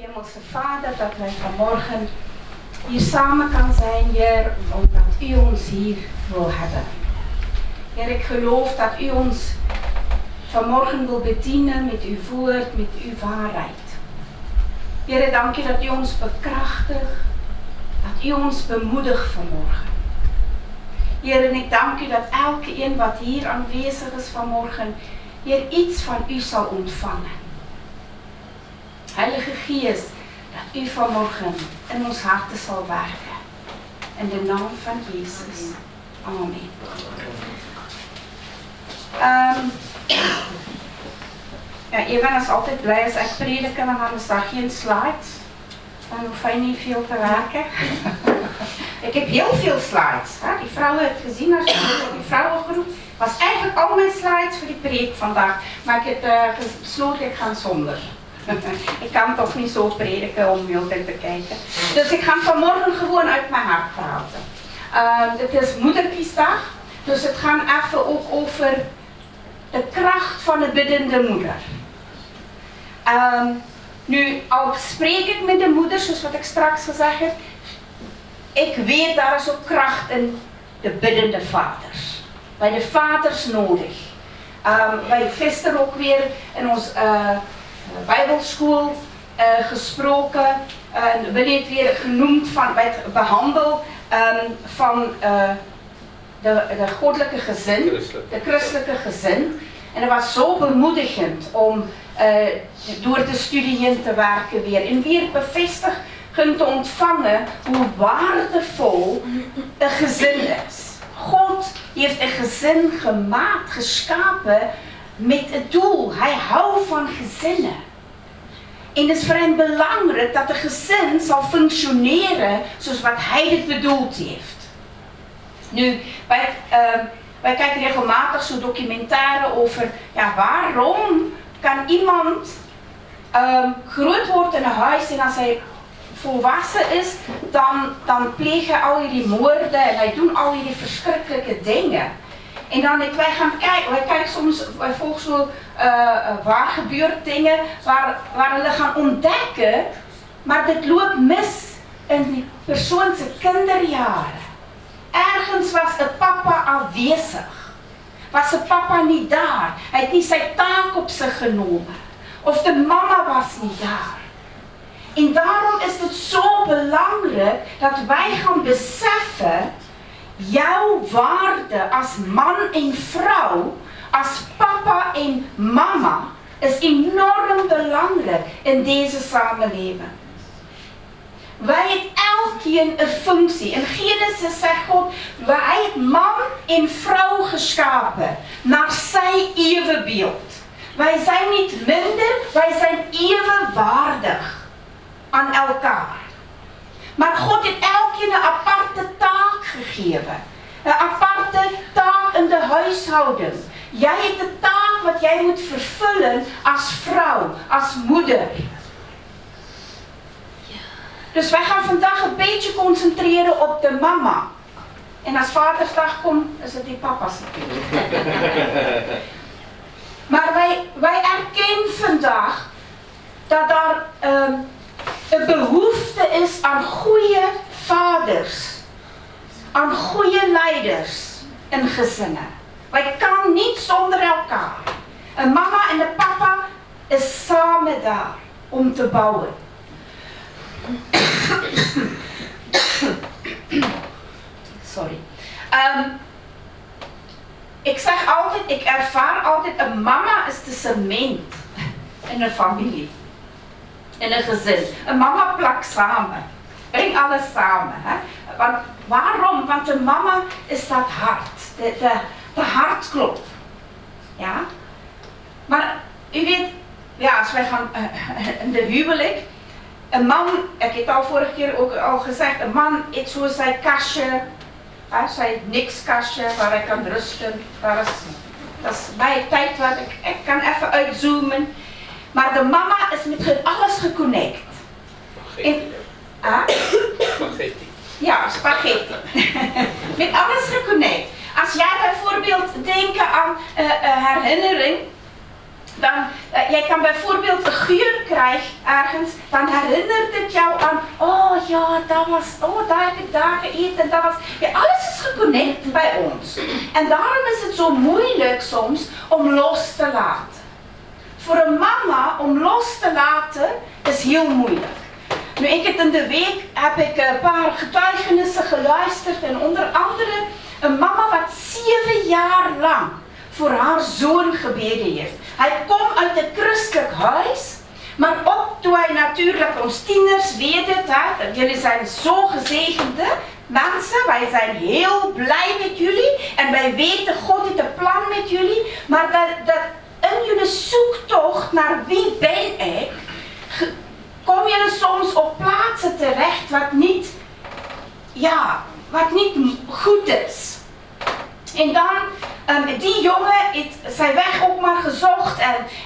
Hemelse Vader, dat wij vanmorgen hier samen kan zijn, Heer, omdat U ons hier wil hebben. Heer, ik geloof dat U ons vanmorgen wil bedienen met Uw woord, met Uw waarheid. Heer, dank U dat U ons bekrachtigt, dat U ons bemoedigt vanmorgen. Heer, en ik dank U dat elke een wat hier aanwezig is vanmorgen, Heer, iets van U zal ontvangen. Heilige Geest, dat U vanmorgen in ons harten zal werken. In de naam van Jezus. Amen. Evan is altijd blij als ik predik en dan is daar geen slides. Dan hoef hij niet veel te werken. Ik heb heel veel slides. Hè? Die vrouwen het gezien als die vrouwengroep. Was eigenlijk al mijn slides voor die preek vandaag. Maar ik heb besloten, ik ga zonder. Ik kan toch niet zo prediken om heel veel te kijken. Dus ik ga vanmorgen gewoon uit mijn hart praten. Het is moederkiesdag. Dus het gaat even ook over de kracht van de biddende moeder. Nu, al spreek ik met de moeders, zoals wat ik straks gezegd heb. Ik weet, daar is ook kracht in de biddende vaders. Bij de vaders nodig. Wij hebben gisteren ook weer in ons Bijbelschool gesproken. We hebben het weer genoemd bij het behandel van de goddelijke gezin, de christelijke gezin. En het was zo bemoedigend om door de studie heen te werken weer. En weer bevestigend te ontvangen hoe waardevol een gezin is. God heeft een gezin gemaakt, geschapen met het doel. Hij houdt van gezinnen. En het is voor hem belangrijk dat een gezin zal functioneren zoals wat hij dit bedoeld heeft. Nu, wij kijken regelmatig zo'n documentaire over waarom kan iemand groot worden in een huis en als hij volwassen is, dan pleegt hij al die moorden en hij doet al die verschrikkelijke dingen. En dan wij gaan kijken, wij kijken soms, wij volgen zo waar gebeurt dingen waar we gaan ontdekken, maar dit loopt mis in die persoon zijn kinderjaren. Ergens was de papa afwezig. Was de papa niet daar. Hij had niet zijn taak op zich genomen. Of de mama was niet daar. En daarom is het zo belangrijk dat wij gaan beseffen, jouw waarde als man en vrouw, als papa en mama, is enorm belangrijk in deze samenleving. Wij hebben elkeen een functie. In Genesis zegt God, wij hebben man en vrouw geschapen, naar zijn evenbeeld. Wij zijn niet minder, wij zijn evenwaardig aan elkaar. Maar God heeft elkeen een aparte taak gegeven. Een aparte taak in de huishouden. Jij hebt de taak wat jij moet vervullen als vrouw, als moeder. Dus wij gaan vandaag een beetje concentreren op de mama. En als Vadersdag komt, is het die papa's natuurlijk. Maar wij erkennen vandaag dat daar een behoefte is aan goede vaders. Aan goede leiders in gezinnen. Wij kan niet zonder elkaar. Een mama en een papa is samen daar om te bouwen. Sorry. Ik zeg altijd, ik ervaar altijd, een mama is de cement in een familie. In een gezin. Een mama plakt samen. Bring alles samen. Hè? Want, waarom? Want de mama is dat hart. De hartklop. Ja? Maar u weet, ja, als wij gaan in de huwelijk. Een man, ik heb het al vorige keer ook al gezegd, een man heeft zo zijn kastje. Zijn niks kastje waar hij kan rusten. Dat is mijn tijd waar ik kan even uitzoomen. Maar de mama is met alles geconnect. Spaghetti. Ja, spaghetti. Met alles geconnect. Als jij bijvoorbeeld denkt aan herinnering Jij kan bijvoorbeeld een geur krijgen ergens, dan herinnert het jou aan, oh ja, daar heb ik daar gegeten, dat was, ja, alles is geconnect bij ons. En daarom is het zo moeilijk soms om los te laten. Voor een mama om los te laten is heel moeilijk. Nu, in de week heb ik een paar getuigenissen geluisterd en onder andere een mama wat 7 jaar lang voor haar zoon gebeden heeft. Hij komt uit een christelijk huis, maar ook toen hij natuurlijk ons tieners weet het, dat jullie zijn zo gezegende mensen, wij zijn heel blij met jullie en wij weten God heeft een plan met jullie, maar dat in jullie zoektocht naar wie ben ik, kom je soms op plaatsen terecht wat niet goed is. En dan, die jongen heeft zijn weg ook maar gezocht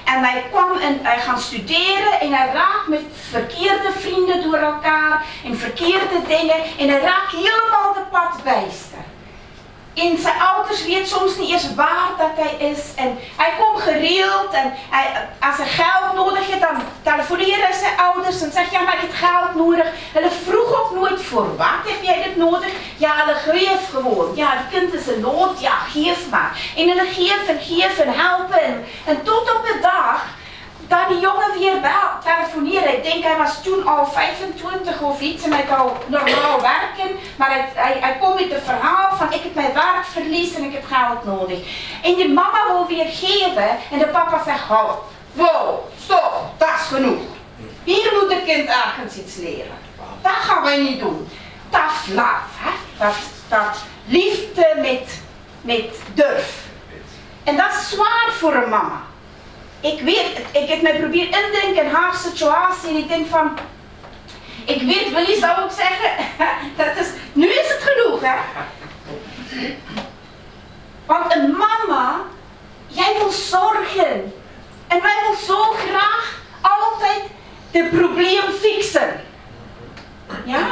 en hij kwam en hij gaan studeren en hij raakt met verkeerde vrienden door elkaar en verkeerde dingen en hij raakt helemaal de padbijster. En zijn ouders weten soms niet eens waar dat hij is en hij komt gereeld en als hij geld nodig heeft dan telefoneren zijn ouders en zegt ja maar ik heb geld nodig. Hulle vroeg ook nooit voor wat heb jij dit nodig? Ja hulle geef gewoon. Ja het kind is in nood, ja geef maar. En hulle geef en helpen en tot op de dag dat die jongen weer telefoneerde. Ik denk hij was toen al 25 of iets en hij kan normaal werken. Maar hij komt met het verhaal van ik heb mijn werk verlies en ik heb geld nodig. En de mama wil weer geven en de papa zegt wow, stop, dat is genoeg. Hier moet het kind ergens iets leren. Dat gaan wij niet doen. Tough love, hè? Dat liefde met durf. En dat is zwaar voor een mama. Ik weet, ik heb mij proberen indenken in haar situatie en ik denk van, ik weet, Willy zou ook zeggen, nu is het genoeg hè. Want een mama, jij wil zorgen en wij willen zo graag altijd het probleem fixen. Ja?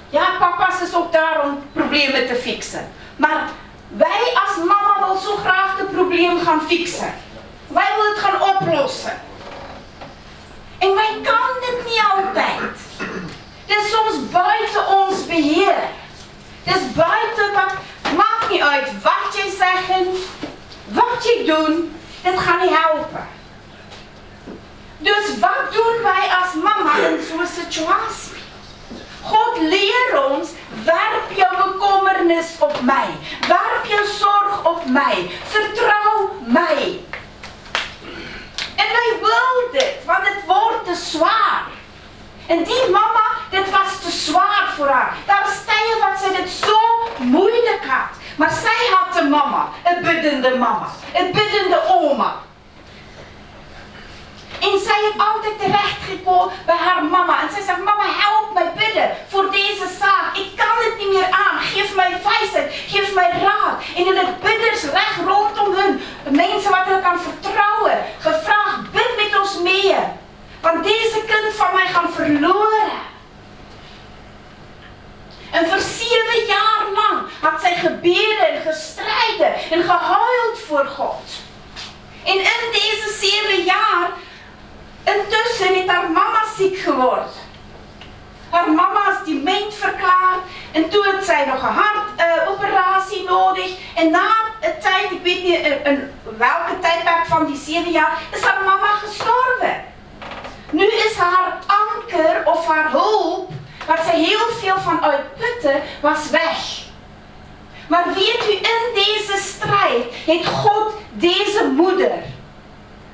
Ja, papa's is ook daar om problemen te fixen. Maar wij als mama willen zo graag het probleem gaan fixen. Wij willen het gaan oplossen. En wij kunnen dit niet altijd. Dit is soms buiten ons beheer. Dit is buiten maakt niet uit wat jij zegt, wat je doet. Dit gaat niet helpen. Dus wat doen wij als mama in zo'n situatie? God leert ons, werp je bekommernis op mij. Werp je zorg op mij. Vertrouw mij. En wij willen dit, want het wordt te zwaar. En die mama, dit was te zwaar voor haar. Daar is tijden dat zij dit zo moeilijk had. Maar zij had een mama, een biddende oma. En zij heeft altijd terechtgekomen bij haar mama. En zij zegt, mama help mij bidden voor deze zaak. Ik kan het niet meer aan. Geef mij wijsheid, geef mij raad. En in het bidders recht rondom hun, mensen wat ik kan vertrouwen, gevraagd, bid met ons mee. Want deze kind van mij gaan verloren. En voor 7 jaar lang had zij gebeden en gestreden en gehuild voor God. En in deze 7 jaar, intussen is haar mama ziek geworden. Haar mama is dement verklaard en toen had zij nog een hartoperatie nodig. En na een tijd, ik weet niet in welke tijdperk van die 7 jaar, is haar mama gestorven. Nu is haar anker of haar hulp, waar zij heel veel van uitputte, was weg. Maar weet u, in deze strijd heeft God deze moeder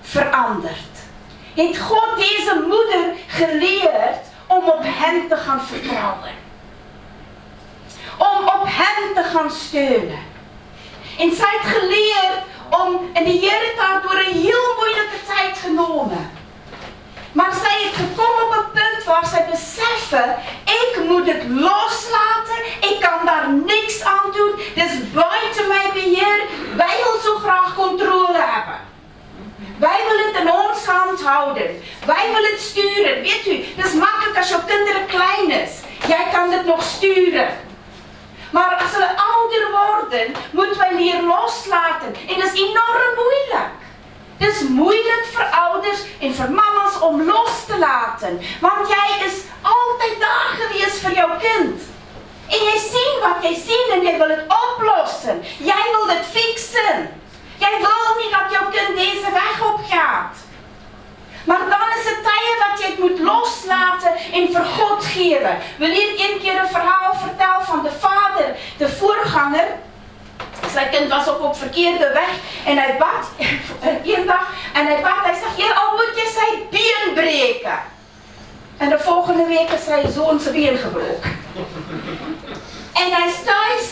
veranderd. Heeft God deze moeder geleerd om op hem te gaan vertrouwen. Om op hem te gaan steunen. En zij heeft geleerd om, en de Heer heeft haar door een heel moeilijke tijd genomen. Maar zij heeft gekomen op een punt waar zij beseffen, ik moet het loslaten, ik kan daar niks aan doen, dit is buiten mijn beheer, wij willen zo graag controle hebben. Wij willen het in ons hand houden, wij willen het sturen, weet u, het is makkelijk als jouw kinderen klein is, jij kan het nog sturen. Maar als ze ouder worden, moeten wij leren loslaten en dat is enorm moeilijk. Dit is moeilijk vir ouders en vir mamas om los te laten. Want jy is altyd daar gewees vir jou kind. En jy sien wat jy sien en jy wil dit oplossen. Jy wil dit fixen. Jy wil nie dat jou kind deze weg opgaat. Maar dan is het tye wat jy het moet loslaten en vir God gewe. Wil hier een keer 'n verhaal vertel van de vader, de voorganger. Sy kind was op verkeerde weg en hy bad eendag en hy bad, hy sê, Heer, al moet jy sy been breken. En de volgende week is sy zoon sy been gebroken. En hy is thuis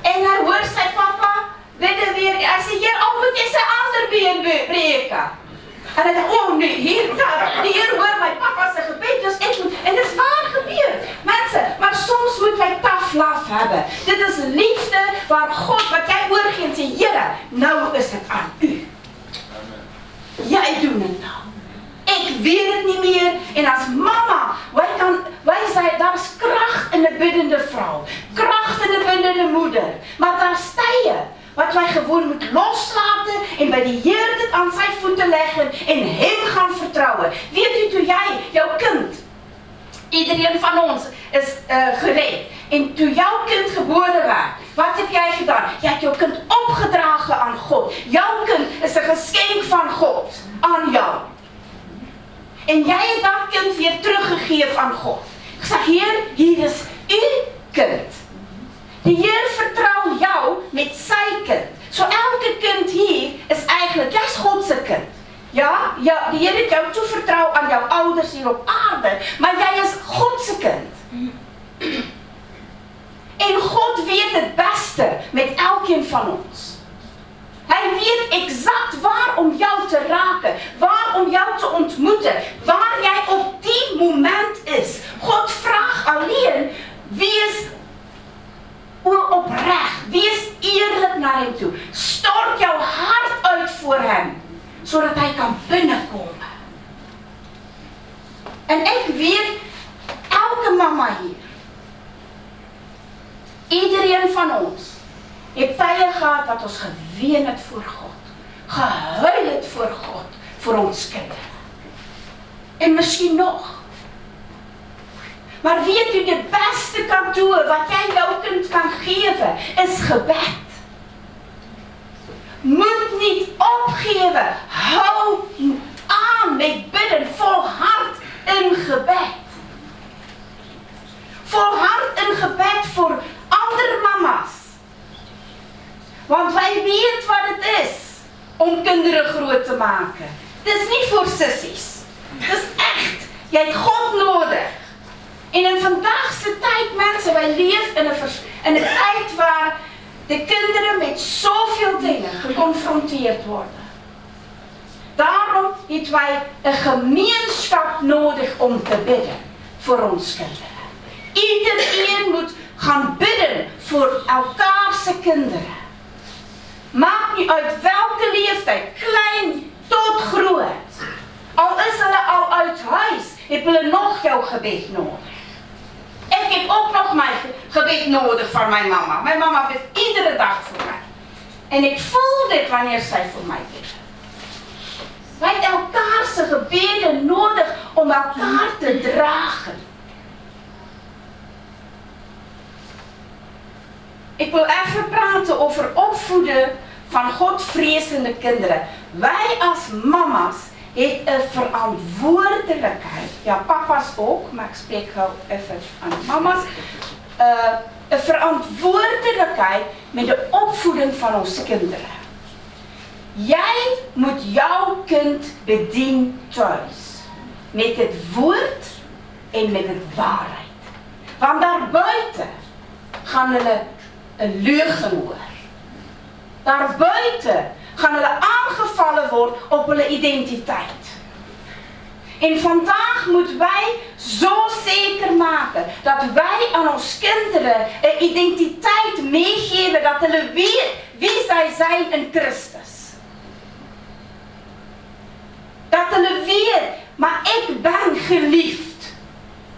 en hy hoor sy papa weer, hy sê, Heer, al moet jy sy ander been breken. En hy dacht, oh nee, die Heer hoor my papa sy gebed, dus ek moet, en dit is waar gebeur. Mense, maar soms moet wij tough love hebben. Dit is liefde waar God, wat jy oorgee en sê, Here, nou is het aan u. Jy doen het nou. Ek weet het nie meer, en as mama, wij sê, daar is kracht in 'n biddende vrou, kracht in 'n biddende moeder, maar daar is tye wat wij gewoon moet loslaten en bij die Heer dit aan sy voeten leggen en hem gaan vertrouwen. Weet u, toe jy, jouw kind, iedereen van ons is gered, en toe jouw kind gebore werd, wat heb jij gedaan? Jy het jouw kind opgedragen aan God. Jouw kind is een geschenk van God aan jou. En jij hebt dat kind weer teruggegeven aan God. Ik zeg, Heer, hier is uw kind. Die Heer vertrouw jou met sy kind. So elke kind hier is eigenlijk, jy is Godse kind. Ja, die Heer het jou toevertrouw aan jou ouders hier op aarde, maar jy is Godse kind. En God weet het beste met elkeen van ons. Hij weet exact waar om jou te raken, waar om jou te ontmoeten, waar jij op die moment is. God vraagt alleen, wees oprecht, wees eerlijk naar hem toe. Stort jouw hart uit voor hem, zodat hij kan binnenkomen. En ik weet, elke mama hier, iedereen van ons, heeft tye gehad dat ons geween het voor God, gehuil het voor God, voor ons kinderen. En misschien nog. Maar weet u, de beste cadeau wat jij jouw kind kan geven, is gebed. Moet niet opgeven. Hou aan met bidden, volhard in gebed. Volhard in gebed voor andere mama's. Want wij weten wat het is om kinderen groot te maken. Het is niet voor sissies. Het is echt. Je hebt God nodig. En in vandaagse tijd, mensen, wij leven in een tijd waar de kinderen met zoveel dingen geconfronteerd worden. Daarom hebben wij een gemeenschap nodig om te bidden voor ons kinderen. Iedereen moet gaan bidden voor elkaarse kinderen. Maakt niet uit welke leeftijd, klein tot groot. Al is hulle al uit huis, hebben hulle nog jouw gebed nodig. Ik heb ook nog mijn gebed nodig van mijn mama. Mijn mama bidt iedere dag voor mij. En ik voel dit wanneer zij voor mij bidt. Wij hebben elkaarse gebeden nodig om elkaar te dragen. Ik wil even praten over opvoeden van Godvrezende kinderen. Wij als mama's hebben een verantwoordelijkheid. Ja, papa's ook, maar ik spreek wel even aan mama's. Een verantwoordelijkheid met de opvoeding van onze kinderen. Jij moet jouw kind bedienen thuis. Met het woord en met het waarheid. Want daarbuiten gaan hulle een leugen hoor. Daarbuiten gaan hulle aangevallen worden op hulle identiteit. En vandaag moeten wij zo zeker maken dat wij aan ons kinderen een identiteit meegeven dat hulle weet wie zij zijn in Christus. Dat hulle weet, maar ik ben geliefd.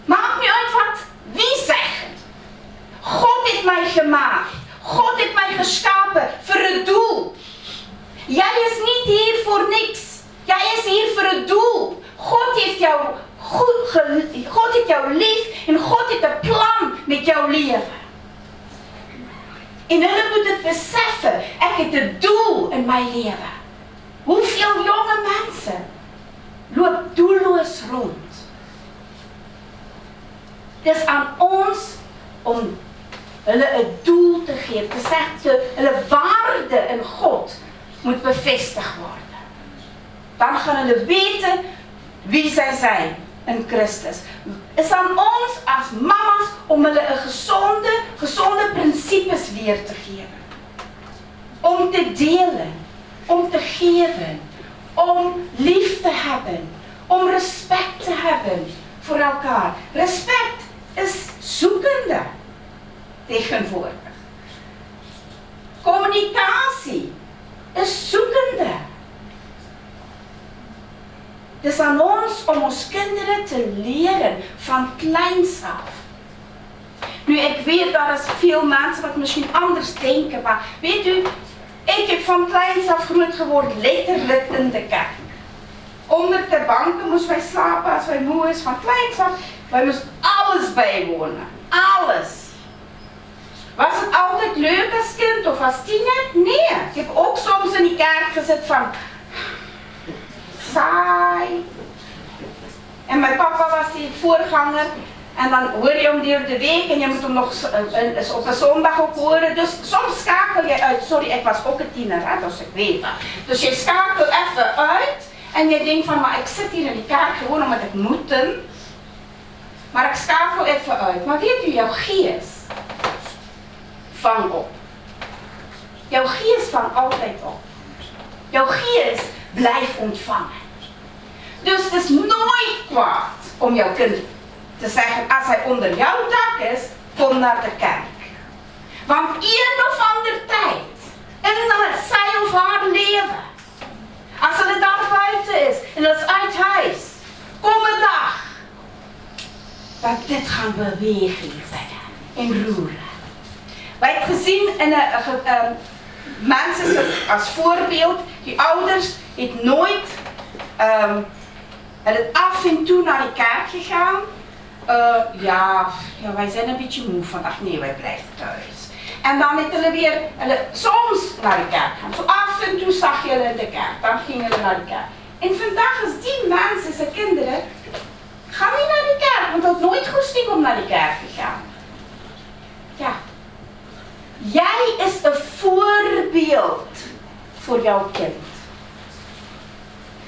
Maakt niet uit wat wie zegt. God heeft mij gemaakt. God heeft mij geschapen voor het doel. Jij is niet hier voor niks. Jy is hier vir 'n doel. God het jou lief en God het 'n plan met jou lewe. En hulle moet dit besef, ek het 'n doel in my lewe. Hoeveel jonge mense loop doelloos rond? Dis aan ons om hulle 'n doel te gee, te sê hulle waarde in God moet bevestig word. Dan gaan hulle weet wie sy zijn in Christus. Is aan ons as mamas om hulle 'n gesonde prinsipes weer te gee. Om te deel, om te geven, om lief te hebben, om respect te hebben voor elkaar. Respect is zoekende tegenwoordig. Communicatie is zoekende. Het is aan ons om ons kinderen te leren van kleins af. Nu, ik weet, daar is veel mensen wat misschien anders denken, maar weet u, ik heb van kleins af groot geworden, letterlijk in de kerk. Onder de banken moesten wij slapen als wij moe is, van kleins af. Wij moesten alles bijwonen, alles. Was het altijd leuk als kind of als tiener? Nee, ik heb ook soms in die kerk gezet van saai. En mijn papa was die voorganger. En dan hoor je hem door de week en je moet hem nog op een zondag ook horen. Dus soms schakel je uit. Sorry, ik was ook een tiener, hè, dus ik weet dat. Dus je schakelt even uit. En je denkt van, maar ik zit hier in die kerk gewoon omdat ik moet. Maar ik schakel even uit. Maar weet u, jouw geest vang op. Jouw geest vangt altijd op. Jouw geest blijft ontvangen. Dus het is nooit kwaad om jouw kind te zeggen, als hij onder jouw dak is, kom naar de kerk. Want een of andere tijd, in zij of haar leven, als ze daar buiten is en dat is uit huis, kom een dag dat dit gaan bewegen en roeren. Wij hebben gezien in mensen als voorbeeld, die ouders het nooit het af en toe naar de kerk gegaan. Ja, wij zijn een beetje moe vandaag. Nee, wij blijven thuis. En dan hebben we weer soms naar de kerk gaan. Zo af en toe zag je in de kerk. Dan gingen we naar de kerk. En vandaag is die mensen, zijn kinderen, gaan niet naar de kerk. Want dat is nooit goesting om naar de kerk te gaan. Ja. Jij is een voorbeeld voor jouw kind.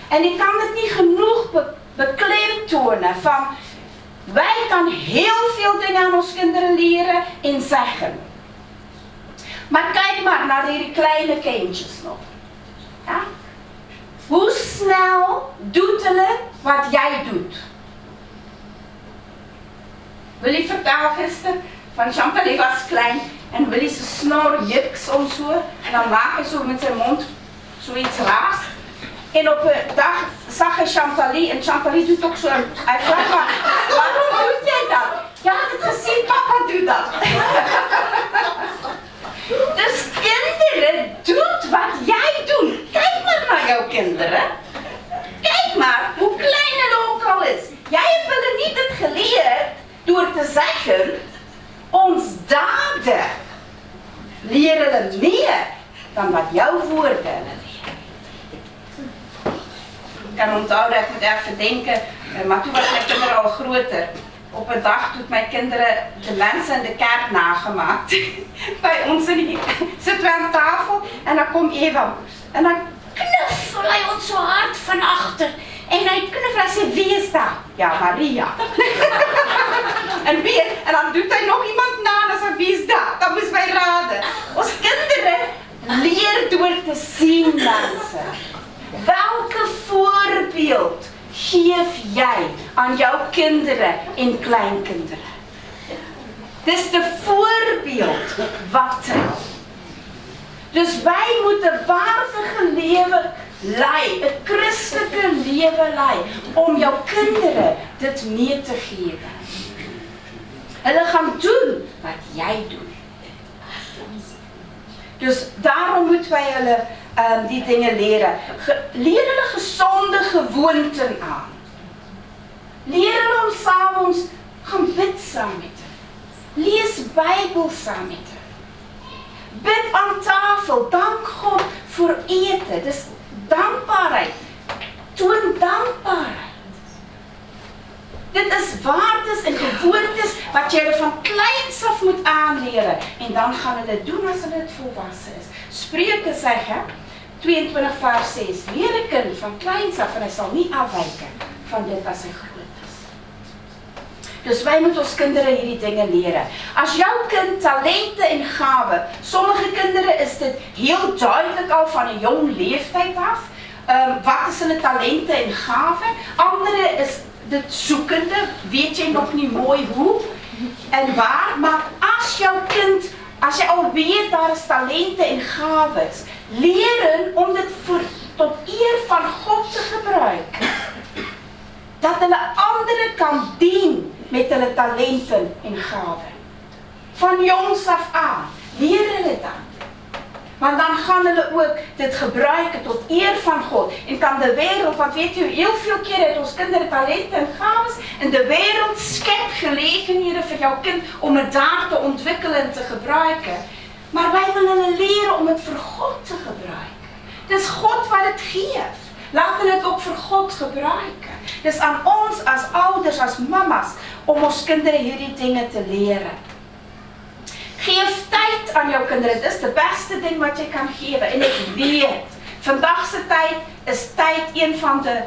En ik kan het niet genoeg beklemtonen van, wij kan heel veel dingen aan onze kinderen leren en zeggen. Maar kijk maar naar die kleine kindjes nog. Ja? Hoe snel doet hulle wat jij doet? Willy vertelde gisteren van Chantal was klein en Willy zijn snor jikt soms zo en dan maak hij zo met zijn mond zoiets raars. En op een dag zag hij Chantal en Chantal doet ook zo. Hij vraagt maar, waarom doe jij dat? Ja, ik heb gezien, papa doet dat. Dus kinderen, doet wat jij doet. Kijk maar naar jouw kinderen. Kijk maar hoe klein het ook al is. Jij hebt er niet het geleerd door te zeggen, ons daden leren meer dan wat jouw woorden leren. Ik kan onthouden, ik moet even denken, maar toen was mijn kinderen al groter. Op een dag doet mijn kinderen de mensen in de kerk nagemaakt. Bij ons zitten we aan tafel en dan komt Eva. En dan knuffelt hij ons zo hard van achter. En hij knuffelt en zegt, wie is dat? Ja, Maria. En weer, en dan doet hij nog iemand na en zegt, wie is dat? Dan moesten wij raden. Ons kinderen leren door te zien, mensen. Welke voorbeeld geef jij aan jouw kinderen en kleinkinderen? Het is de voorbeeld wat telt. Dus wij moeten waardige leven leiden, het christelijke leven leiden, om jouw kinderen dit mee te geven. Hulle gaan doen wat jij doet. Dus daarom moeten wij hulle die dinge leren. Leer hulle gesonde gewoonten aan. Leer hulle om s'avonds gaan bid saam met hulle. Lees Bybel saam met hulle. Bid aan tafel, dank God vir ete. Dis dankbaarheid. Toon dankbaarheid. Dit is waardes en gewoontes wat jy van kleins af moet aanleren. En dan gaan hulle doen as hulle het volwassen is. Spreuke sê, 22 vers 6, leer 'n kind van kleins af en hy sal nie afwyk van dit as hy groot is. Dus wij moeten ons kinderen hierdie dinge leren. Als jouw kind talente en gaven, sommige kinderen is dit heel duidelijk al van een jong leeftijd af, wat is hulle talente en gaven. Andere is dit zoekende, weet jy nog niet mooi hoe en waar, maar als jouw kind, als jy al weet daar is talente en gaven, leren om dit tot eer van God te gebruiken. Dat hulle anderen kan dien met hulle talenten en gaven. Van jongs af aan, leer hulle dat. Want dan gaan hulle ook dit gebruiken tot eer van God. En kan de wereld, want weet u, heel veel keer het ons kinderen talenten en gaven. En de wereld schept gelegenheden voor jouw kind om het daar te ontwikkelen en te gebruiken. Maar wij willen hulle leren om het voor God te gebruiken. Het is God wat het geeft. Laten we het ook voor God gebruiken. Dus aan ons als ouders, als mama's, om ons kinderen hierdie dingen te leren. Geef tijd aan jouw kinderen. Dat is de beste ding wat je kan geven. En ik weet, vandagse tijd is tijd een van de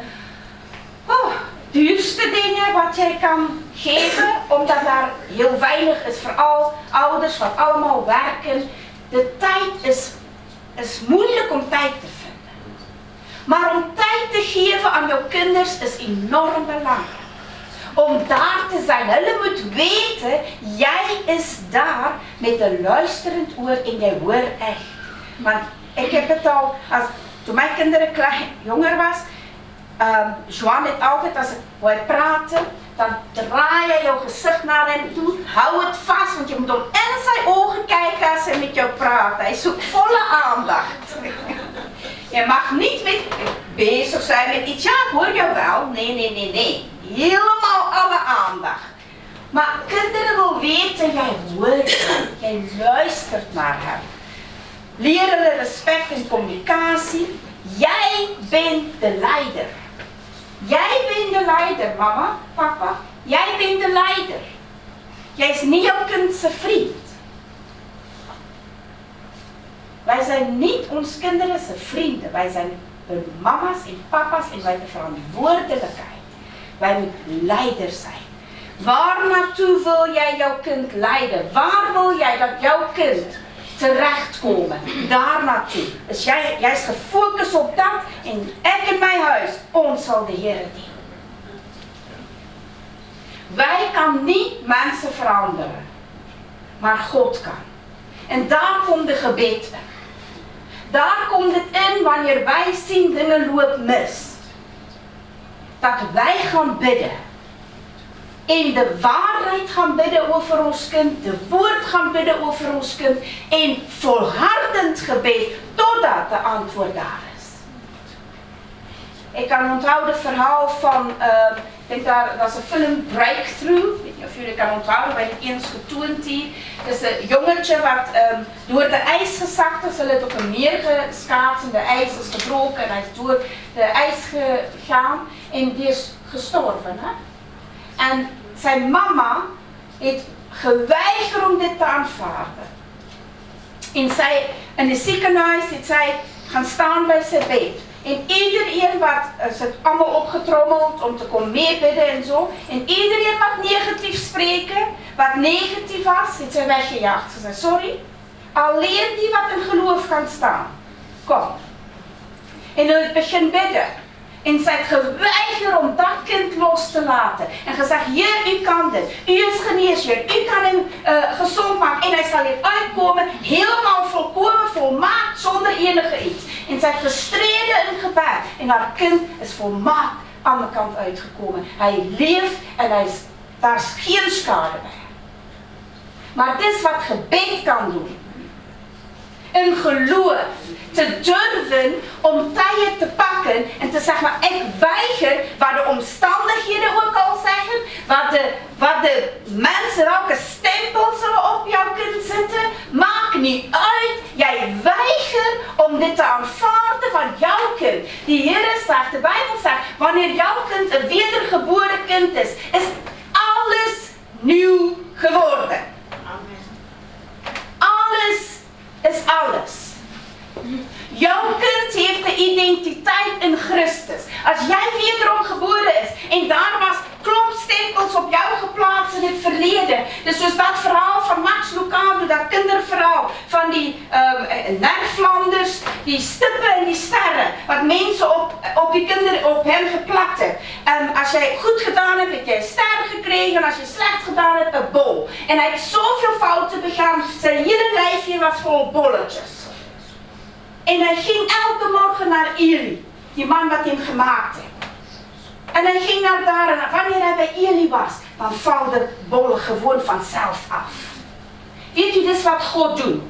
duurste dingen wat jij kan geven. Omdat daar heel weinig is. Vooral ouders wat allemaal werken. De tijd is moeilijk om tijd te vinden. Maar om tijd te geven aan jouw kinders is enorm belangrijk. Om daar te zijn. Hulle moet weten, jij is daar met een luisterend oor en jij hoort echt. Want ik heb het al, toen mijn kinderen jonger was, Joan het altijd, als ik wil praten, dan draai je jouw gezicht naar hem toe, hou het vast, want je moet hem in zijn ogen kijken als hij met jou praat. Hij zoekt volle aandacht. Je mag niet bezig zijn met iets, ja ik hoor jou wel, nee. Helemaal alle aandacht. Maar kinderen wil weten, jij hoort hem, jij luistert naar hem. Leer hulle respect en communicatie. Jij bent de leider. Jij bent de leider, mama, papa. Jij bent de leider. Jij is niet jouw kind zijn vriend. Wij zijn niet ons kinderen zijn vrienden. Wij zijn de mama's en papa's en wij hebben de verantwoordelijkheid. Wij moeten leiders zijn. Waar naartoe wil jij jouw kind leiden? Waar wil jij dat jouw kind terechtkomen? Daar naartoe. Dus jij is gefocust op dat en ik in mijn huis, ons zal de Heer dienen. Wij kan niet mensen veranderen, maar God kan. En daar komt de gebed in. Daar komt het in wanneer wij zien dingen lopen mis. Dat wij gaan bidden. En de waarheid gaan bidden over ons kind. De woord gaan bidden over ons kind. En volhardend gebed totdat de antwoord daar is. Ik kan onthouden het verhaal van, ik denk dat is een film Breakthrough. Ik weet niet of jullie kan onthouden, wij het eens getoond hier. Het is een jongetje wat door de ijs gezakt is. Ze het op een meer geschaatst en de ijs is gebroken en hij is door de ijs gegaan. En die is gestorven. Hè? En zijn mama heeft geweigerd om dit te aanvaarden. En zij in het ziekenhuis heeft zij gaan staan bij zijn bed. En iedereen wat, ze het allemaal opgetrommeld om te komen meebidden en zo. En iedereen wat negatief spreken, wat negatief was, heeft zij weggejaagd. Ze zei, sorry, alleen die wat in geloof kan staan, kom. En hij begint bidden. En zij heeft geweigerd om dat kind los te laten. En gezegd, Heer, u kan dit. U is geneesheer. U kan hem gezond maken. En hij zal hier uitkomen, helemaal volkomen, volmaakt, zonder enige iets. En zij heeft gestreden in gebed. En haar kind is volmaakt aan de kant uitgekomen. Hij leeft en daar is geen schade bij. Maar dit is wat gebed kan doen. in geloof. Te durven om tye te pakken en te zeggen, maar ik weiger, wat de omstandigheden ook al zeggen, wat de mensen, welke stempels er op jou kunnen zetten, maakt niet uit. Jij weigert om dit te aanvaarden van jouw kind. Die Heer zegt, de Bijbel zegt, wanneer jouw kind een wedergeboren kind is alles nieuw geworden. Amen. Alles is alles. Jouw kind heeft de identiteit in Christus. Als jij wederom geboren is en daar was klompstempels op jou geplaatst in het verleden. Dus dat verhaal van Max Lucado, dat kinderverhaal van die nerflanders, die stippen en die sterren. Wat mensen op hem geplakt hebben. Als jij goed gedaan hebt, heb jij een ster gekregen. Als je slecht gedaan hebt, een bol. En hij heeft zoveel fouten begaan. Zijn hele lijfje was vol bolletjes. En hij ging elke morgen naar Eli, die man wat hem gemaakt heeft. En hij ging naar daar en wanneer hij bij Eli was, dan valt de bollen gewoon vanzelf af. Weet u, dit is wat God doet.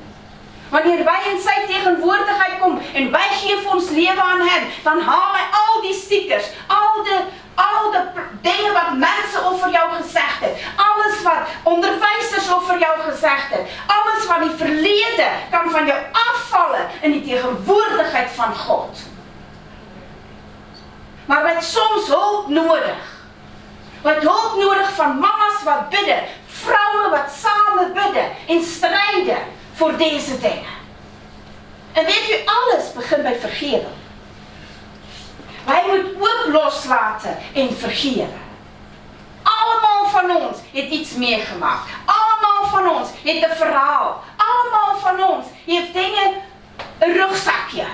Wanneer wij in zijn tegenwoordigheid komen en wij geven ons leven aan hem, dan halen wij al die stickers, al de dingen wat mensen over jou gezegd hebben, alles wat onderwijzers over jou gezegd hebben, alles wat die verleden kan van jou afvallen in die tegenwoordigheid van God. Maar we hebben soms hulp nodig. We hebben hulp nodig van mama's wat bidden, vrouwen wat samen bidden en strijden voor deze dingen. En weet u, alles begint bij vergeven. Wij moeten ook loslaten en vergeven. Allemaal van ons heeft iets meegemaakt. Allemaal van ons heeft een verhaal. Allemaal van ons heeft dingen, een rugzakje.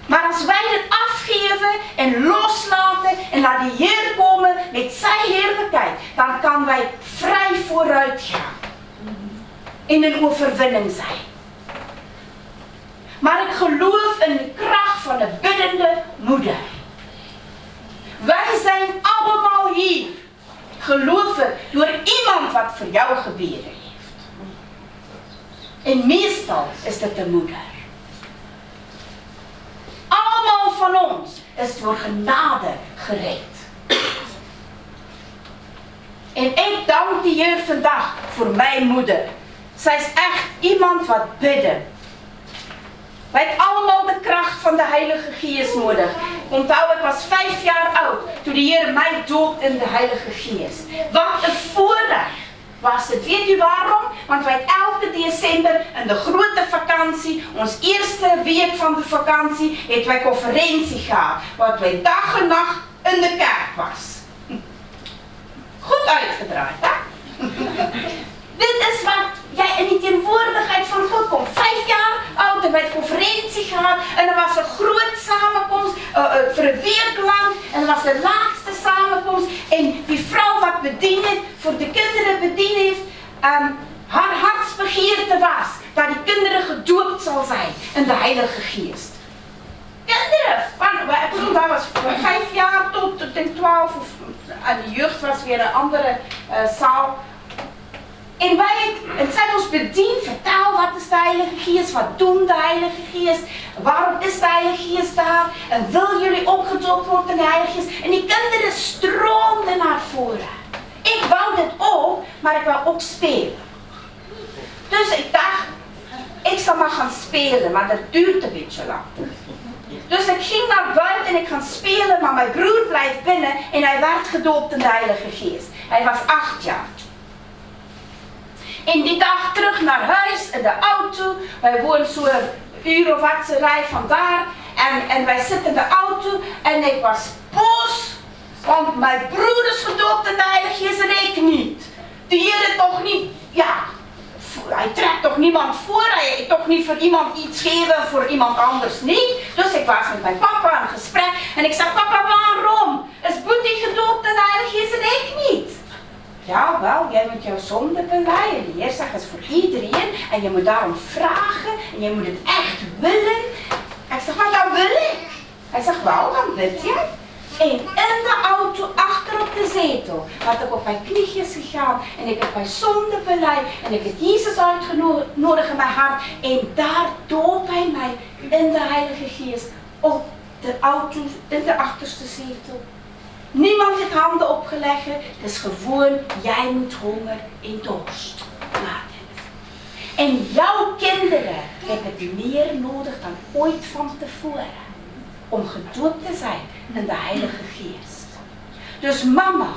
Maar als wij het afgeven en loslaten en laat die Heer komen met zijn heerlijkheid, dan kan wij vrij vooruit gaan. In een overwinning zijn. Maar ik geloof in de kracht van de biddende moeder. Wij zijn allemaal hier. Geloven door iemand wat voor jou gebeden heeft. En meestal is het de moeder. Allemaal van ons is door genade gered. En ik dank de Heer vandaag voor mijn moeder. Zij is echt iemand wat bidden. Wij hebben allemaal de kracht van de Heilige Geest nodig. Onthoud, ik was 5 jaar oud toen de Heer mij doopt in de Heilige Geest. Wat een voorrecht was het. Weet u waarom? Want wij elke december in de grote vakantie, ons eerste week van de vakantie, hebben wij conferentie gehad. Wat wij dag en nacht in de kerk was. Goed uitgedraaid, hè? Dit is wat jij in die tegenwoordigheid van God komt. 5 jaar oud en bij de conferentie gehad. En er was een groot samenkomst voor een week lang. En dat was de laatste samenkomst. En die vrouw wat bediend heeft, voor de kinderen bediend heeft, haar hartsbegeerte was dat die kinderen gedoopt zal zijn in de Heilige Geest. Kinderen, dat was 5 jaar tot 12 of aan de jeugd was weer een andere zaal. En het zijn ons bediend, vertel wat is de Heilige Geest, wat doen de Heilige Geest, waarom is de Heilige Geest daar en wil jullie opgedoopt worden in de Heilige Geest. En die kinderen stroomden naar voren. Ik wou dit ook, maar ik wou ook spelen. Dus ik dacht, ik zal maar gaan spelen, maar dat duurt een beetje lang. Dus ik ging naar buiten en ik ga spelen, maar mijn broer blijft binnen en hij werd gedoopt in de Heilige Geest. Hij was 8 jaar. En die dag terug naar huis in de auto. Wij wonen zo'n uur of wat rij vandaar. En wij zitten in de auto en ik was boos. Want mijn broer is gedoopt in de Heilige Geest en ik niet. De Heer toch niet, ja, hij trekt toch niemand voor. Hij heeft toch niet voor iemand iets geven, voor iemand anders niet. Dus ik was met mijn papa in gesprek. En ik zei, papa, waarom? Is Boetie gedoopt in de Heilige Geest en ik niet? Ja, wel, jij moet jouw zonde belijden. De Heer zegt, het is voor iedereen. En je moet daarom vragen. En je moet het echt willen. Ik zeg, maar dat wil ik. Hij zegt, wel, dan wil je. En in de auto, achter op de de zetel had ik op mijn knieën gegaan en ik heb mijn zonde beleid en ik heb Jezus uitgenodigd in mijn hart en daar doop hij mij in de Heilige Geest op de auto, in de achterste zetel. Niemand heeft handen opgelegd, het is gewoon, jij moet honger en dorst laten. En jouw kinderen hebben het meer nodig dan ooit van tevoren om gedoopt te zijn in de Heilige Geest. Dus mama,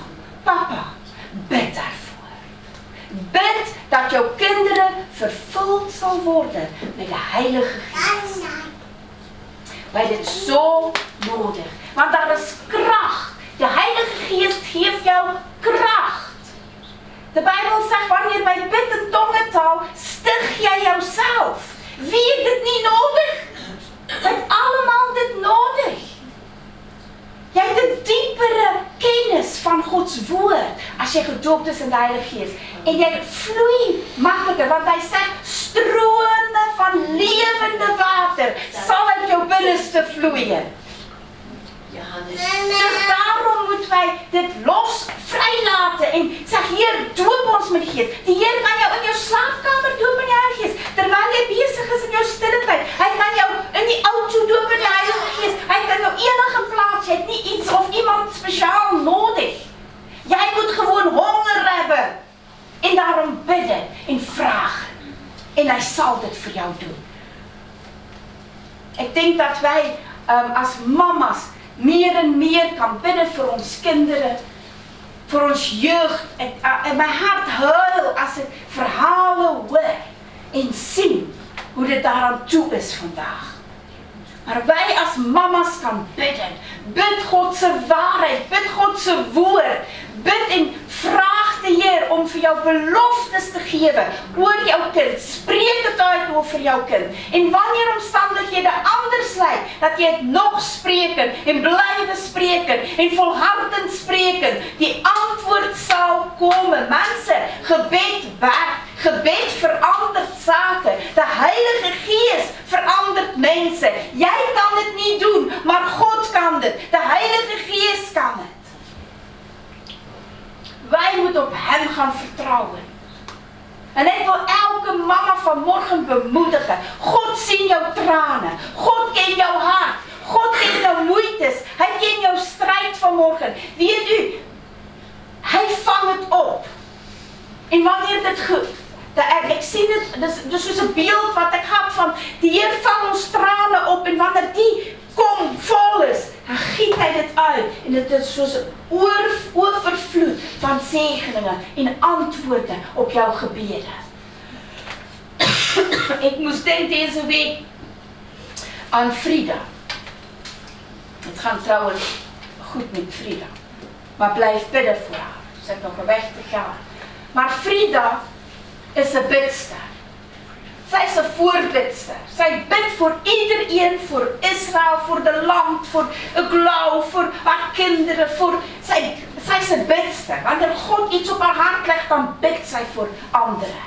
papa, bid daarvoor. Bid dat jouw kinderen vervuld zal worden met de Heilige Geest. Wij dit zo nodig, want daar is kracht. De Heilige Geest geeft jou kracht. De Bijbel zegt, wanneer wij bid in tongentaal, sticht jij jouzelf. Wie heeft dit niet nodig? Wij hebben allemaal dit nodig. Jij hebt een diepere kennis van Gods woord als je gedoopt is in de Heilige Geest. En jij vloeit makkelijker, want hij zegt, stromen van levende water zal uit jouw binnenste vloeien. Dus daarom moeten wij dit los vrijlaten en zeg, Heer, doop ons met de Geest. Die Heer kan jou in jouw slaapkamer dopen in de Heilige Geest. Terwijl je bezig is in jouw stille tijd. Hij kan jou in die auto dopen in de Heilige Geest. Hij kan jou enige plaats. Je hebt niet iets of iemand speciaal nodig. Jij moet gewoon honger hebben. En daarom bidden en vragen. En hij zal dit voor jou doen. Ik denk dat wij als mama's meer en meer kan bidden voor ons kinderen, voor ons jeugd. En mijn hart huilt als ik verhalen hoor en zie hoe dit daaraan toe is vandaag. Maar wij als mama's kan bidden. Bid Godse waarheid, bid Godse woord. Bid en vraag de Heer om voor jou beloftes te geven oor jouw kind. Spreek het uit over jouw kind. En wanneer omstandigheden anders lijken, dat je het nog spreken en blijven spreken en volhardend spreken. Die antwoord zal komen. Mensen, gebed werkt. Gebed verandert zaken. De Heilige Geest verandert mensen. Jij kan het niet doen, maar God kan het. De Heilige Geest kan het. Wij moeten op hem gaan vertrouwen. En ik wil elke mama vanmorgen bemoedigen. God ziet jouw tranen. God kent jouw hart. God kent jouw moeites. Hij kent jouw strijd vanmorgen. Weet u, hij vangt het op. En wanneer dit goed. Ik zie het, dus is een beeld wat ik heb van, die Heer vangt ons tranen op en wanneer die komt vol is, dan giet hij dit uit. En het is zoals een overvloed van zegeningen en antwoorden op jouw gebeden. Ik moest denken deze week aan Frida. Het gaat trouwens goed met Frida. Maar blijf bidden voor haar. Ze heeft nog een weg te gaan. Maar Frida is een bidster. Zij is een voorbidster. Zij bidt voor iedereen, voor Israël, voor de land, voor het geloof, voor haar kinderen. Zij is een bidster. Wanneer God iets op haar hart legt, dan bidt zij voor anderen.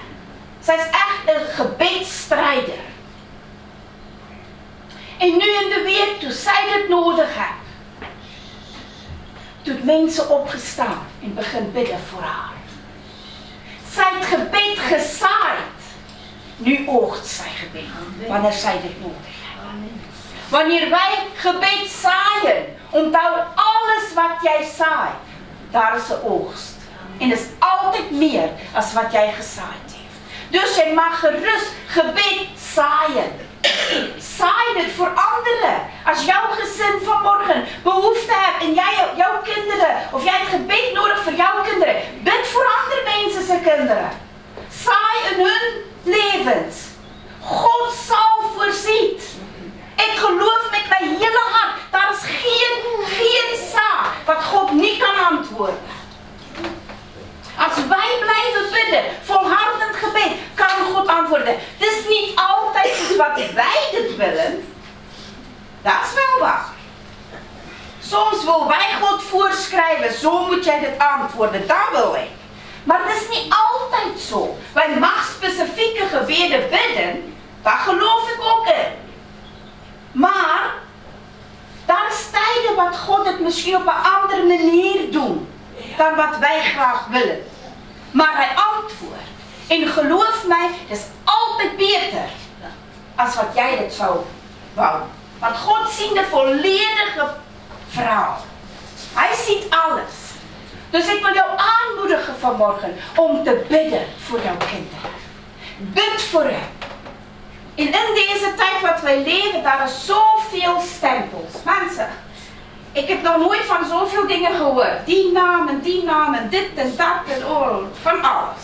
Zij is echt een gebedsstrijder. En nu in de week, toen zij dit nodig heeft, doet mensen opgestaan en begint bidden voor haar. Zij het gebed gezaaid. Nu oogst zij gebed. Wanneer zij dit nodig heeft. Wanneer wij gebed zaaien. Onthoud alles wat jij zaait. Daar is de oogst. En het is altijd meer dan wat jij gezaaid heeft. Dus je mag gerust gebed zaaien. Zaai het voor anderen. Als jouw gezin vanmorgen behoefte hebt en jouw kinderen, of jij het gebed nodig voor jouw kinderen, bid voor andere mensen zijn kinderen. Zaai in hun levens. God zal voorzien. Ik geloof met mijn hele hart, daar is geen zaak wat God niet kan antwoorden. Als wij blijven bidden, volhardend gebed, kan God antwoorden. Het is niet altijd wat wij dit willen. Dat is wel waar. Soms wil wij God voorschrijven, zo moet jij dit antwoorden, dat wil ik. Maar het is niet altijd zo. Wij mag specifieke gebeden bidden, daar geloof ik ook in. Maar, daar is tijden wat God het misschien op een andere manier doet. dan wat wij graag willen. Maar hij antwoordt. En geloof mij, het is altijd beter als wat jij dit zou wou. Want God ziet de volledige verhaal. Hij ziet alles. Dus ik wil jou aanmoedigen vanmorgen om te bidden voor jouw kinderen. Bid voor hen. En in deze tijd wat wij leven, daar is zoveel stempels. Mensen, ik heb nog nooit van zoveel dingen gehoord. Die namen, dit en dat en van alles.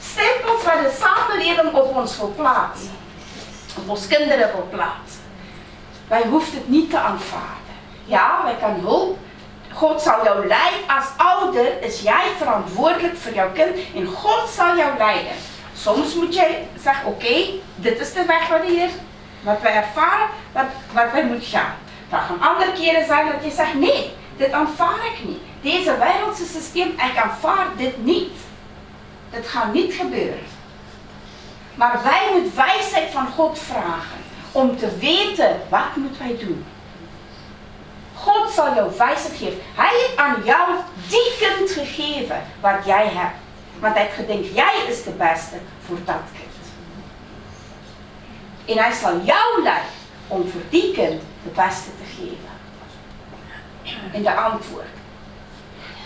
Stempels waar de samenleving op ons wil plaatsen. Op ons kinderen wil plaatsen. Wij hoeven het niet te aanvaarden. Ja, wij kunnen hulp. God zal jou leiden. Als ouder is jij verantwoordelijk voor jouw kind. En God zal jou leiden. Soms moet jij zeggen, oké, dit is de weg wat wij ervaren, wat wij moeten gaan. Dan gaan andere keren zijn dat je zegt, nee, dit aanvaard ik niet. Deze wereldse systeem, ik aanvaard dit niet. Het gaat niet gebeuren. Maar wij moeten wijsheid van God vragen. Om te weten, wat moeten wij doen? God zal jou wijsheid geven. Hij heeft aan jou die kind gegeven wat jij hebt. Want hij heeft gedacht, jij is de beste voor dat kind. En hij zal jou leiden om voor die kind de beste te geven. In de antwoord.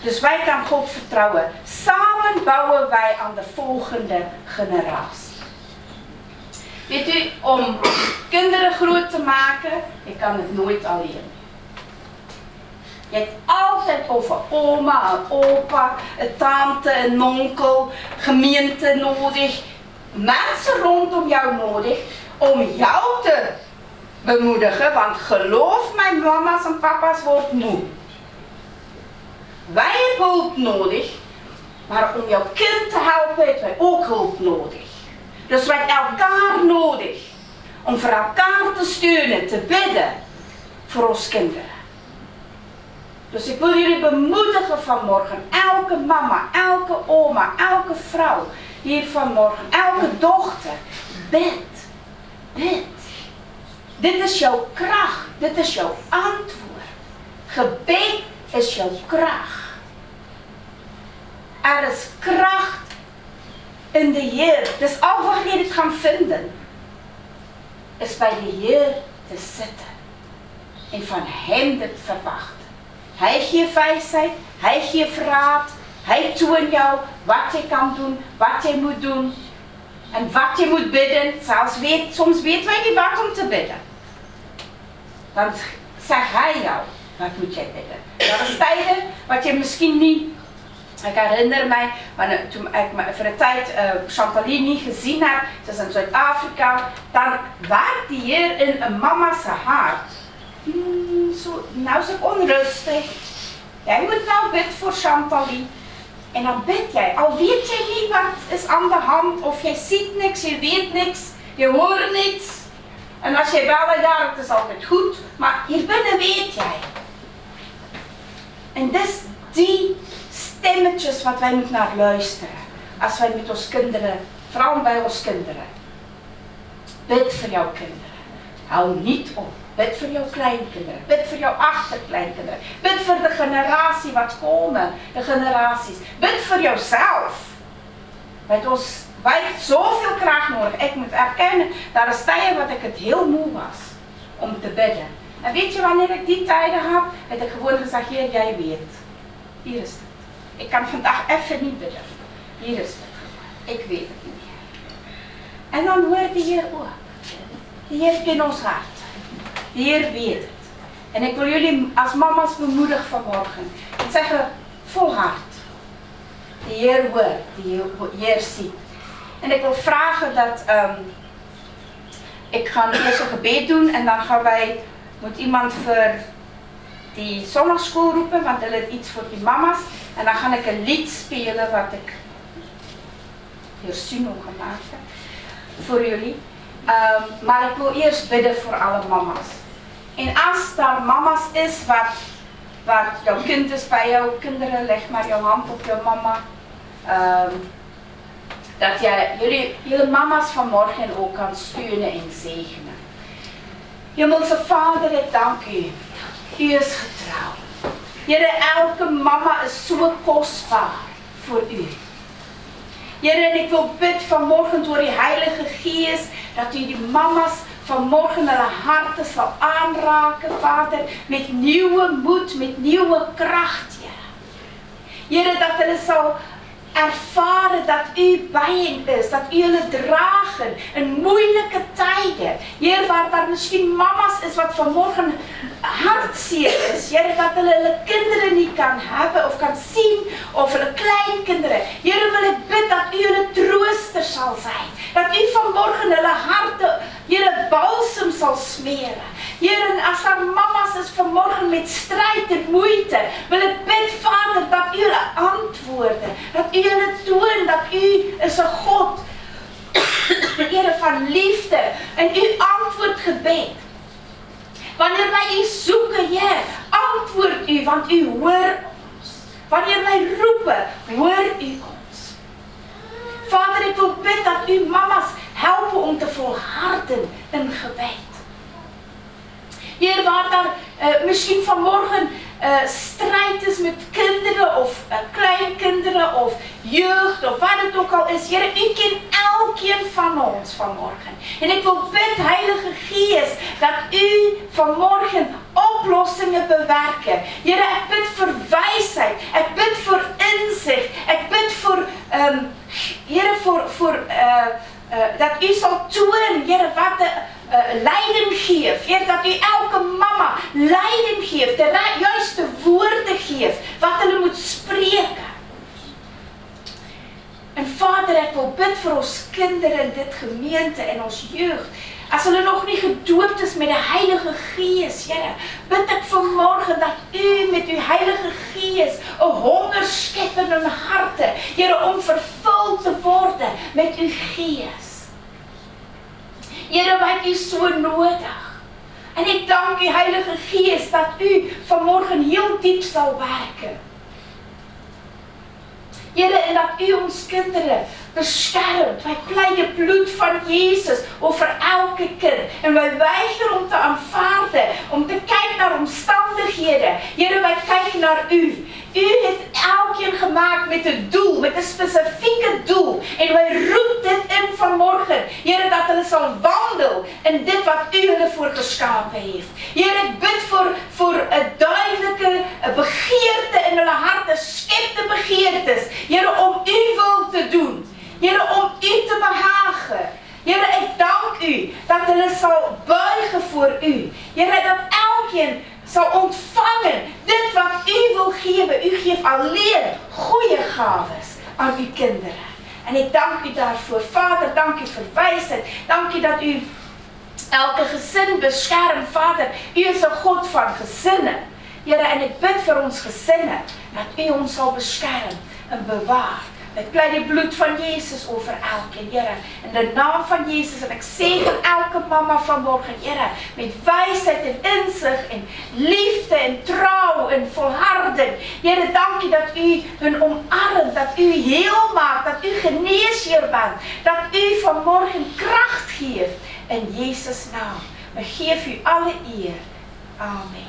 Dus wij gaan God vertrouwen. Samen bouwen wij aan de volgende generatie. Weet u, om kinderen groot te maken, je kan het nooit alleen. Je hebt altijd over oma en opa, een tante, een onkel, gemeente nodig. Mensen rondom jou nodig om jou te bemoedigen. Want geloof mij, mama's en papa's wordt moe. Wij hebben hulp nodig, maar om jouw kind te helpen hebben wij ook hulp nodig. Dus wij hebben elkaar nodig om voor elkaar te steunen, te bidden voor ons kinderen. Dus ik wil jullie bemoedigen vanmorgen, elke mama, elke oma, elke vrouw hier vanmorgen, elke dochter, bid, bid. Dit is jouw kracht, dit is jouw antwoord. Gebed is jouw kracht. Er is kracht in de Heer. Dus al waar je het gaan vinden, is bij de Heer te zitten. En van Hem dit verwachten. Hij geeft wijsheid, Hij geeft raad, Hij toont jou wat je kan doen, wat je moet doen. En wat je moet bidden. Soms weten wij niet wat om te bidden. Dan zegt Hij jou, wat moet jij bidden. Dat is tijden wat je misschien niet. Ik herinner mij, toen ik voor een tijd Chantalie niet gezien heb, ze is in Zuid-Afrika, dan werkt die Heer in een mama's hart. Nou is het onrustig. Jij moet nou bidden voor Chantalie. En dan bid jij, al weet jij niet wat is aan de hand, of jij ziet niks, je weet niks, je hoort niks. En als jij bellen, ja, het is altijd goed, maar hier binnen weet jij. En dus die stemmetjes wat wij moeten naar luisteren, als wij met ons kinderen, vooral bij ons kinderen. Bid voor jouw kinderen. Hou niet op. Bid voor jouw kleinkinderen. Bid voor jouw achterkleinkinderen. Bid voor de generatie wat komen. De generaties. Bid voor jouzelf. Wij hebben zoveel kracht nodig. Ik moet erkennen, daar is tijden wat ik het heel moe was. Om te bidden. En weet je wanneer ik die tijden had? Heb ik gewoon gezegd, Heer, jij weet. Hier is het. Ik kan vandaag even niet bidden. Hier is het. Ik weet het niet. En dan hoort de Heer ook. De Heer kent ons hart. De Heer weet het. En ik wil jullie als mama's bemoedigen vanmorgen. En zeggen, volhard. De Heer hoort. De Heer ziet. En ik wil vragen dat, ik ga eerst een gebed doen en dan moet iemand voor die zondagschool roepen, want er is iets voor die mama's. En dan ga ik een lied spelen wat ik hier Suno gemaakt heb voor jullie. Maar ik wil eerst bidden voor alle mama's. En als daar mama's is wat jouw kind is bij jouw kinderen, leg maar jouw hand op jouw mama. Dat jij jullie mama's vanmorgen ook kan steunen en zegenen. Hemelse Vader, ik dank u. U is getrouw. Here, elke mama is so kosbaar vir u. Here, en ek wil bid vanmorgen door die Heilige Gees, dat u die mamas vanmorgen hulle harte sal aanraak, Vader, met nieuwe moed, met nieuwe kracht, Here. Here, dat hulle sal ervaren dat u by hen is, dat u hulle dragen in moeilike tye. Heer, waar daar miskien mamas is wat vanmorgen hartseer is, Here, dat hulle kinderen nie kan hebben of kan sien, of hulle kleinkinderen. Here, wil ek bid dat u hulle trooster sal zijn, dat u vanmorgen hulle harte, Here, balsem sal smere. Here, en as daar mamas is vanmorgen met strijd en moeite, wil ek bid, Vader, dat u hulle antwoorde, dat u hulle toon, dat u is 'n God, Here, van liefde, en u antwoord gebed. Wanneer wij u zoeken, Heer, antwoord u, want u hoor ons. Wanneer wij roepen, hoor u ons. Vader, ik wil bid dat u mama's helpen om te volharden in gebed. Heer, waar daar misschien vanmorgen strijd is met kinderen of kleinkinderen of jeugd of wat het ook al is. Heer, u kent elkeen van ons vanmorgen. En ik wil bid, Heilige Geest, dat u vanmorgen oplossingen bewerken. Heer, ik bid voor wijsheid. Ik bid voor inzicht. Ik bid voor, Heer, dat u zal toon, Heer, wat de leiding geeft. Heer, dat u elke mama leiding geeft, de juiste woorden geeft, wat hulle moet spreken. En Vader, ek wil bid vir ons kinderen in dit gemeente en ons jeugd. As hulle nog nie gedoopt is met die Heilige Gees, Here, bid ek vanmorgen dat u met uw Heilige Gees 'n honger skep in hun harte, Here, om vervuld te worden met uw Gees. Here, wat u so nodig. En ek dank u, Heilige Gees, dat u vanmorgen heel diep sal werken. Here, en dat u ons kinderen beschermt. Wij pleiten bloed van Jezus over elke kind. En wij weigeren om te aanvaarden, om te kijken naar omstandigheden. Here, wij kijken naar u. U heeft elkeen gemaakt met een doel, met een specifieke doel. En wij roepen dit in vanmorgen. Here, dat hulle zal wandelen in dit wat u hulle voor geschapen heeft. Here, ik bid voor een duidelijke begeerte in hulle harten. Skep de begeertes. Here, om uw wil te doen. Here, om u te behagen. Here, ik dank u dat hulle zal buigen voor u. Here, dat elkeen zal ontvangen dit wat u wil geven. U geeft alleen goede gaves aan uw kinderen. En ik dank u daarvoor. Vader, dank u voor wijsheid. Dank u dat u elke gezin beschermt. Vader, u is een God van gezinnen. Here, en ik bid voor ons gezinnen dat u ons zal beschermen en bewaart. Ik pleit het bloed van Jezus over elke, Here. In de naam van Jezus. En ik zegen elke mama vanmorgen, Here. Met wijsheid en inzicht en liefde en trouw en volharden. Here, dank u dat u hun omarmt. Dat u heel maakt. Dat u geneesheer bent. Dat u vanmorgen kracht geeft. In Jezus' naam. We geven u alle eer. Amen.